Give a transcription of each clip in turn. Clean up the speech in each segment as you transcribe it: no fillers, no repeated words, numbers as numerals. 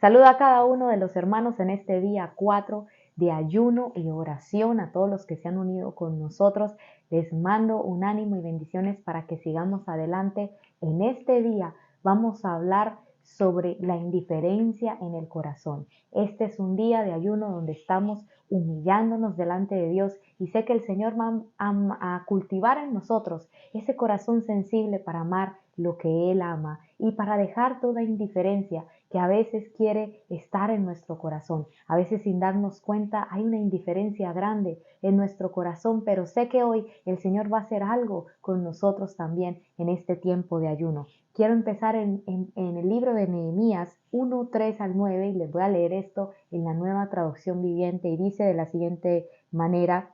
Saluda a cada uno de los hermanos en este día 4 de ayuno y oración. A todos los que se han unido con nosotros, les mando un ánimo y bendiciones para que sigamos adelante. En este día vamos a hablar sobre la indiferencia en el corazón. Este es un día de ayuno donde estamos humillándonos delante de Dios y sé que el Señor va a cultivar en nosotros ese corazón sensible para amar lo que Él ama y para dejar toda indiferencia que a veces quiere estar en nuestro corazón. A veces sin darnos cuenta hay una indiferencia grande en nuestro corazón, pero sé que hoy el Señor va a hacer algo con nosotros también en este tiempo de ayuno. Quiero empezar en el libro de Nehemías 1, 3 al 9 y les voy a leer esto en la Nueva Traducción Viviente y dice de la siguiente manera,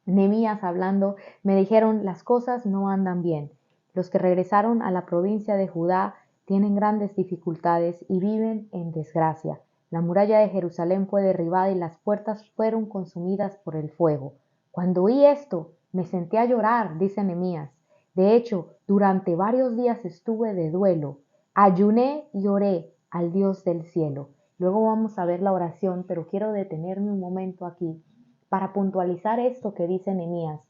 Nehemías hablando, me dijeron, las cosas no andan bien. Los que regresaron a la provincia de Judá tienen grandes dificultades y viven en desgracia. La muralla de Jerusalén fue derribada y las puertas fueron consumidas por el fuego. Cuando oí esto, me senté a llorar, dice Nehemías. De hecho, durante varios días estuve de duelo. Ayuné y oré al Dios del cielo. Luego vamos a ver la oración, pero quiero detenerme un momento aquí para puntualizar esto que dice Nehemías.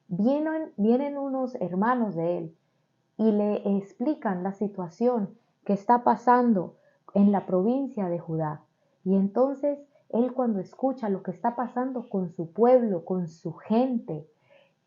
Vienen unos hermanos de él y le explican la situación que está pasando en la provincia de Judá. Y entonces él cuando escucha lo que está pasando con su pueblo, con su gente,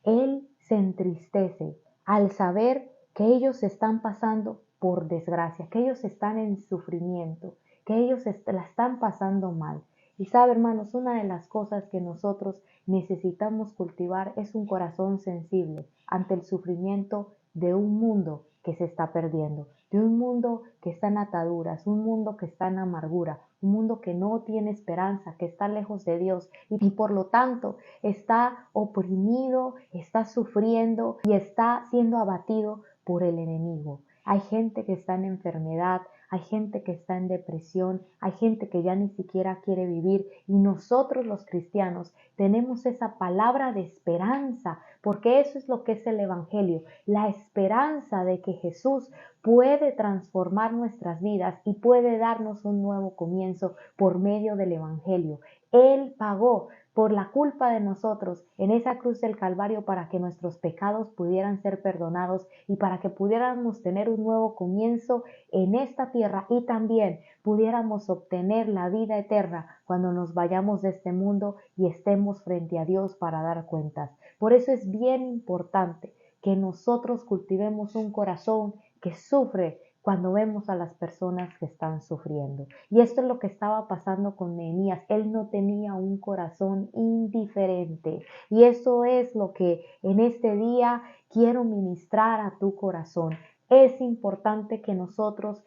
él se entristece al saber que ellos están pasando por desgracia, que ellos están en sufrimiento, que ellos la están pasando mal. Y sabe, hermanos, una de las cosas que nosotros necesitamos cultivar es un corazón sensible ante el sufrimiento de un mundo que se está perdiendo, de un mundo que está en ataduras, un mundo que está en amargura, un mundo que no tiene esperanza, que está lejos de Dios y por lo tanto está oprimido, está sufriendo y está siendo abatido por el enemigo. Hay gente que está en enfermedad, hay gente que está en depresión, hay gente que ya ni siquiera quiere vivir y nosotros los cristianos tenemos esa palabra de esperanza, porque eso es lo que es el Evangelio, la esperanza de que Jesús puede transformar nuestras vidas y puede darnos un nuevo comienzo por medio del Evangelio. Él pagó por la culpa de nosotros en esa cruz del Calvario para que nuestros pecados pudieran ser perdonados y para que pudiéramos tener un nuevo comienzo en esta tierra y también pudiéramos obtener la vida eterna cuando nos vayamos de este mundo y estemos frente a Dios para dar cuentas. Por eso es bien importante que nosotros cultivemos un corazón que sufre cuando vemos a las personas que están sufriendo. Y esto es lo que estaba pasando con Nehemías. Él no tenía un corazón indiferente. Y eso es lo que en este día quiero ministrar a tu corazón. Es importante que nosotros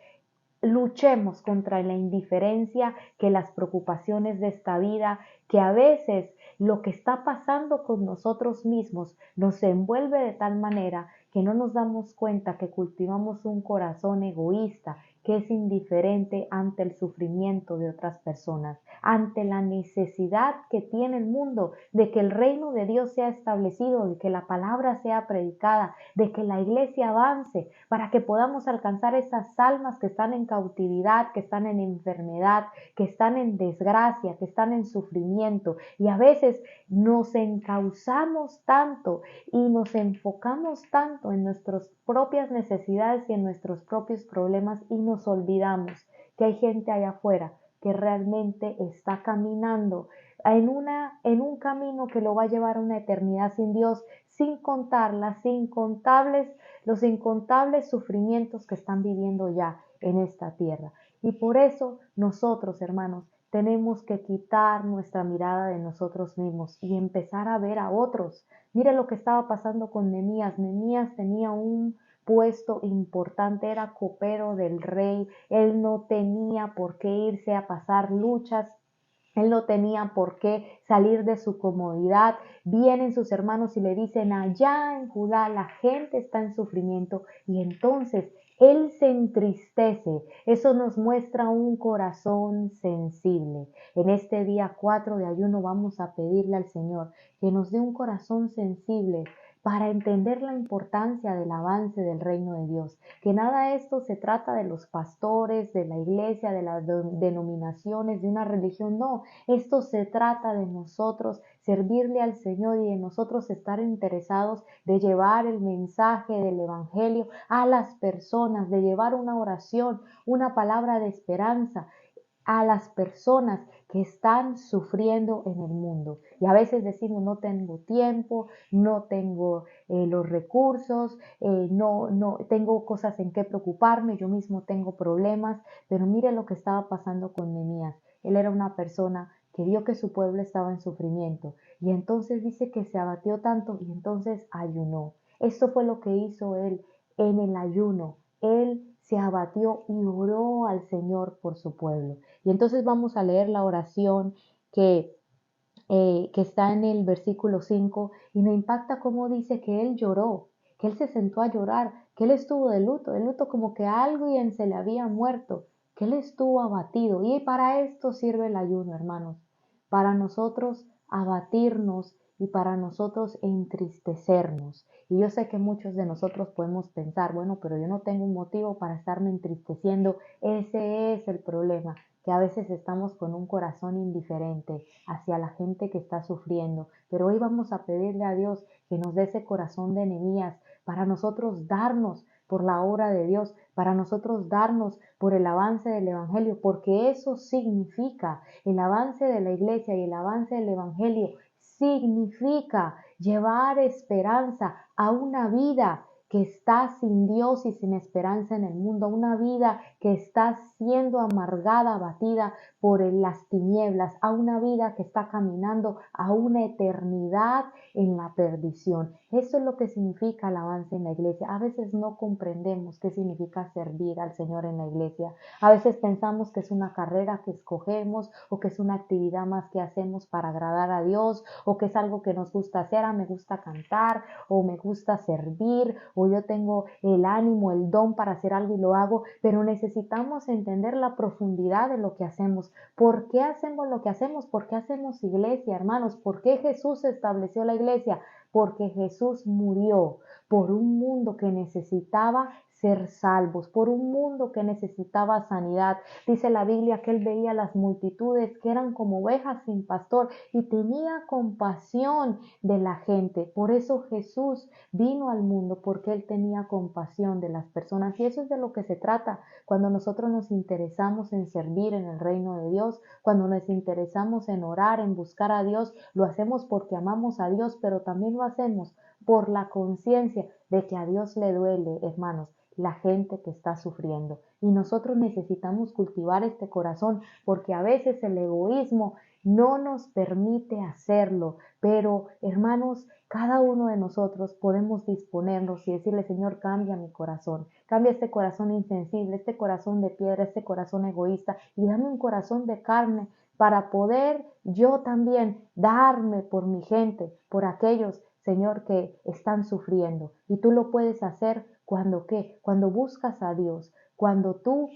luchemos contra la indiferencia, que las preocupaciones de esta vida, que a veces lo que está pasando con nosotros mismos nos envuelve de tal manera que no nos damos cuenta que cultivamos un corazón egoísta, que es indiferente ante el sufrimiento de otras personas, ante la necesidad que tiene el mundo de que el reino de Dios sea establecido, de que la palabra sea predicada, de que la iglesia avance, para que podamos alcanzar esas almas que están en cautividad, que están en enfermedad, que están en desgracia, que están en sufrimiento. Y a veces nos encauzamos tanto y nos enfocamos tanto en nuestras propias necesidades y en nuestros propios problemas y nos olvidamos que hay gente allá afuera que realmente está caminando en un camino que lo va a llevar a una eternidad sin Dios, sin contar los incontables sufrimientos que están viviendo ya en esta tierra. Y por eso nosotros, hermanos, tenemos que quitar nuestra mirada de nosotros mismos y empezar a ver a otros. Mire lo que estaba pasando con Nehemías. Nehemías tenía un puesto importante, era copero del rey, él no tenía por qué irse a pasar luchas, él no tenía por qué salir de su comodidad. Vienen sus hermanos y le dicen, allá en Judá la gente está en sufrimiento y entonces él se entristece. Eso nos muestra un corazón sensible. En este día 4 de ayuno vamos a pedirle al Señor que nos dé un corazón sensible para entender la importancia del avance del reino de Dios. Que nada esto se trata de los pastores, de la iglesia, de las denominaciones, de una religión, no. Esto se trata de nosotros servirle al Señor y de nosotros estar interesados de llevar el mensaje del Evangelio a las personas, de llevar una oración, una palabra de esperanza a las personas que están sufriendo en el mundo. Y a veces decimos, no tengo tiempo, no tengo los recursos, no tengo cosas en qué preocuparme, yo mismo tengo problemas, pero mire lo que estaba pasando con Nehemías. Él era una persona que vio que su pueblo estaba en sufrimiento y entonces dice que se abatió tanto y entonces ayunó. Esto fue lo que hizo él en el ayuno. Él se abatió y oró al Señor por su pueblo. Y entonces vamos a leer la oración que está en el versículo 5 y me impacta cómo dice que él lloró, que él se sentó a llorar, que él estuvo de luto como que alguien se le había muerto, que él estuvo abatido. Y para esto sirve el ayuno, hermanos, para nosotros abatirnos y para nosotros entristecernos. Y yo sé que muchos de nosotros podemos pensar, bueno, pero yo no tengo un motivo para estarme entristeciendo. Ese es el problema, que a veces estamos con un corazón indiferente hacia la gente que está sufriendo. Pero hoy vamos a pedirle a Dios que nos dé ese corazón de Nehemías para nosotros darnos por la obra de Dios, para nosotros darnos por el avance del Evangelio, porque eso significa el avance de la iglesia y el avance del Evangelio significa llevar esperanza a una vida que está sin Dios y sin esperanza en el mundo, una vida que está siendo amargada, abatida por las tinieblas, a una vida que está caminando a una eternidad en la perdición. Eso es lo que significa el avance en la iglesia. A veces no comprendemos qué significa servir al Señor en la iglesia. A veces pensamos que es una carrera que escogemos o que es una actividad más que hacemos para agradar a Dios o que es algo que nos gusta hacer. Me gusta cantar o me gusta servir o yo tengo el ánimo, el don para hacer algo y lo hago, pero necesitamos entender la profundidad de lo que hacemos. ¿Por qué hacemos lo que hacemos? ¿Por qué hacemos iglesia, hermanos? ¿Por qué Jesús estableció la iglesia? Porque Jesús murió por un mundo que necesitaba ser salvos, por un mundo que necesitaba sanidad. Dice la Biblia que él veía las multitudes que eran como ovejas sin pastor y tenía compasión de la gente. Por eso Jesús vino al mundo, porque él tenía compasión de las personas. Y eso es de lo que se trata cuando nosotros nos interesamos en servir en el reino de Dios, cuando nos interesamos en orar, en buscar a Dios. Lo hacemos porque amamos a Dios, pero también lo hacemos por la conciencia de que a Dios le duele, hermanos, la gente que está sufriendo. Y nosotros necesitamos cultivar este corazón porque a veces el egoísmo no nos permite hacerlo. Pero, hermanos, cada uno de nosotros podemos disponernos y decirle, Señor, cambia mi corazón, cambia este corazón insensible, este corazón de piedra, este corazón egoísta y dame un corazón de carne para poder yo también darme por mi gente, por aquellos, Señor, que están sufriendo. Y tú lo puedes hacer cuando ¿qué? Cuando buscas a Dios, cuando tú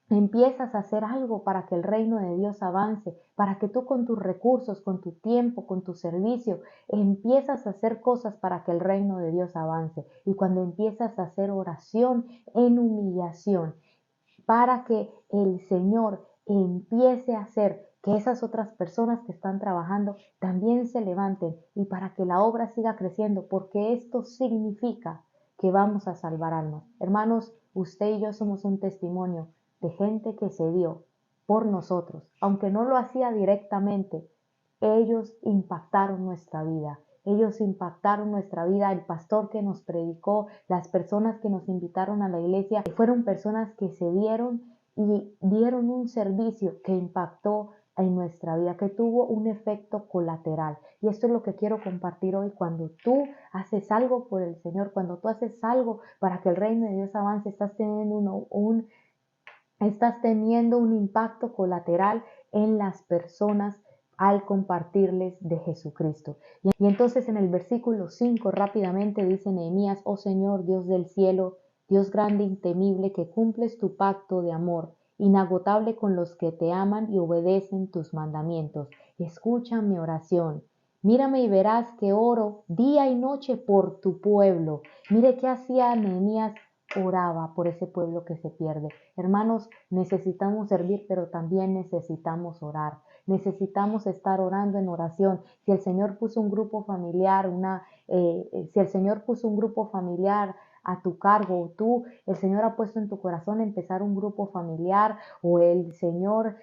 empiezas a hacer algo para que el reino de Dios avance, para que tú con tus recursos, con tu tiempo, con tu servicio, empiezas a hacer cosas para que el reino de Dios avance. Y cuando empiezas a hacer oración en humillación, para que el Señor empiece a hacer que esas otras personas que están trabajando también se levanten y para que la obra siga creciendo, porque esto significa que vamos a salvar almas. Hermanos, usted y yo somos un testimonio de gente que se dio por nosotros, aunque no lo hacía directamente, ellos impactaron nuestra vida. Ellos impactaron nuestra vida, el pastor que nos predicó, las personas que nos invitaron a la iglesia, fueron personas que se dieron y dieron un servicio que impactó en nuestra vida, que tuvo un efecto colateral. Y esto es lo que quiero compartir hoy. Cuando tú haces algo por el Señor, cuando tú haces algo para que el reino de Dios avance, estás teniendo un impacto colateral en las personas al compartirles de Jesucristo. Y entonces en el versículo 5 rápidamente dice Nehemías, oh Señor, Dios del cielo, Dios grande y temible, que cumples tu pacto de amor, inagotable con los que te aman y obedecen tus mandamientos. Escucha mi oración. Mírame y verás que oro día y noche por tu pueblo. Mire qué hacía Nehemías, oraba por ese pueblo que se pierde. Hermanos, necesitamos servir, pero también necesitamos orar. Necesitamos estar orando en oración. Si el Señor puso un grupo familiar, si el Señor puso un grupo familiar a tu cargo, o tú, el Señor ha puesto en tu corazón empezar un grupo familiar, o el Señor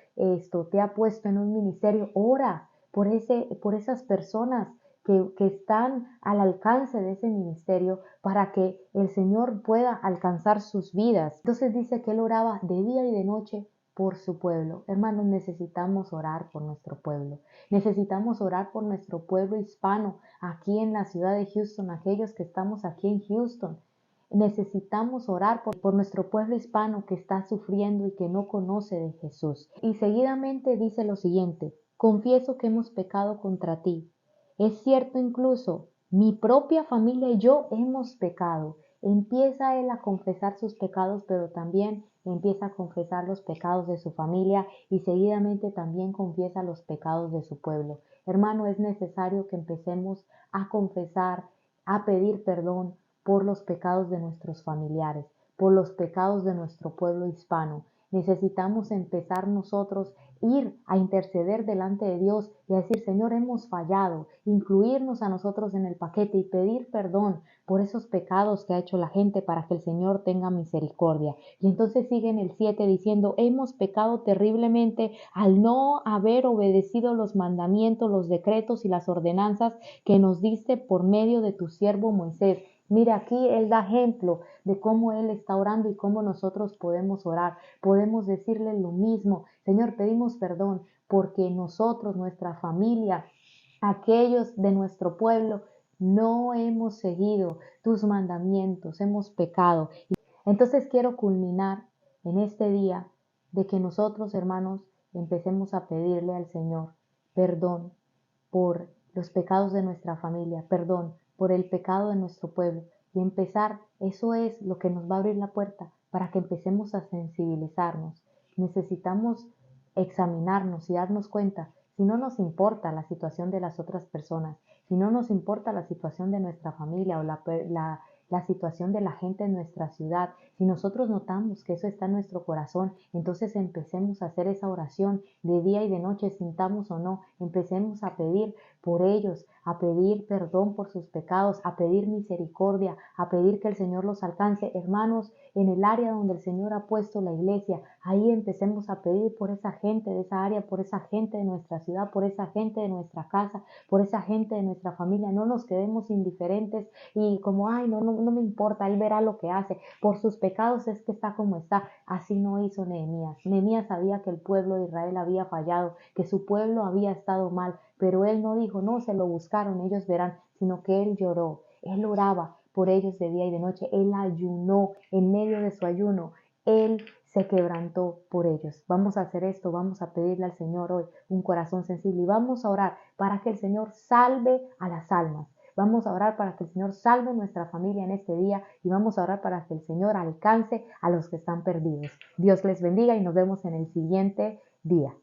te ha puesto en un ministerio, ora por esas personas que están al alcance de ese ministerio para que el Señor pueda alcanzar sus vidas. Entonces dice que él oraba de día y de noche por su pueblo. Hermanos, necesitamos orar por nuestro pueblo. Necesitamos orar por nuestro pueblo hispano aquí en la ciudad de Houston, aquellos que estamos aquí en Houston. Necesitamos orar por nuestro pueblo hispano que está sufriendo y que no conoce de Jesús. Y seguidamente dice lo siguiente: confieso que hemos pecado contra ti. Es cierto, incluso mi propia familia y yo hemos pecado. Empieza él a confesar sus pecados, pero también empieza a confesar los pecados de su familia y seguidamente también confiesa los pecados de su pueblo. Hermano, es necesario que empecemos a confesar, a pedir perdón por los pecados de nuestros familiares, por los pecados de nuestro pueblo hispano. Necesitamos empezar nosotros ir a interceder delante de Dios y a decir: Señor, hemos fallado, incluirnos a nosotros en el paquete y pedir perdón por esos pecados que ha hecho la gente para que el Señor tenga misericordia. Y entonces sigue en el 7 diciendo: hemos pecado terriblemente al no haber obedecido los mandamientos, los decretos y las ordenanzas que nos diste por medio de tu siervo Moisés. Mira, aquí él da ejemplo de cómo él está orando y cómo nosotros podemos orar. Podemos decirle lo mismo: Señor, pedimos perdón porque nosotros, nuestra familia, aquellos de nuestro pueblo, no hemos seguido tus mandamientos, hemos pecado. Entonces quiero culminar en este día de que nosotros, hermanos, empecemos a pedirle al Señor perdón por los pecados de nuestra familia, perdón por el pecado de nuestro pueblo y empezar, eso es lo que nos va a abrir la puerta para que empecemos a sensibilizarnos. Necesitamos examinarnos y darnos cuenta si no nos importa la situación de las otras personas, si no nos importa la situación de nuestra familia o la situación de la gente en nuestra ciudad. Si nosotros notamos que eso está en nuestro corazón, entonces empecemos a hacer esa oración de día y de noche, sintamos o no, empecemos a pedir por ellos, a pedir perdón por sus pecados, a pedir misericordia, a pedir que el Señor los alcance. Hermanos, en el área donde el Señor ha puesto la iglesia, ahí empecemos a pedir por esa gente de esa área, por esa gente de nuestra ciudad, por esa gente de nuestra casa, por esa gente de nuestra familia. No nos quedemos indiferentes y como, ay, no me importa, él verá lo que hace. Por sus pecados es que está como está. Así no hizo Nehemías. Nehemías sabía que el pueblo de Israel había fallado, que su pueblo había estado mal, pero él no dijo: no, se lo buscaron, ellos verán, sino que él lloró, él oraba por ellos de día y de noche, él ayunó, en medio de su ayuno, él se quebrantó por ellos. Vamos a hacer esto, vamos a pedirle al Señor hoy un corazón sensible y vamos a orar para que el Señor salve a las almas. Vamos a orar para que el Señor salve nuestra familia en este día y vamos a orar para que el Señor alcance a los que están perdidos. Dios les bendiga y nos vemos en el siguiente día.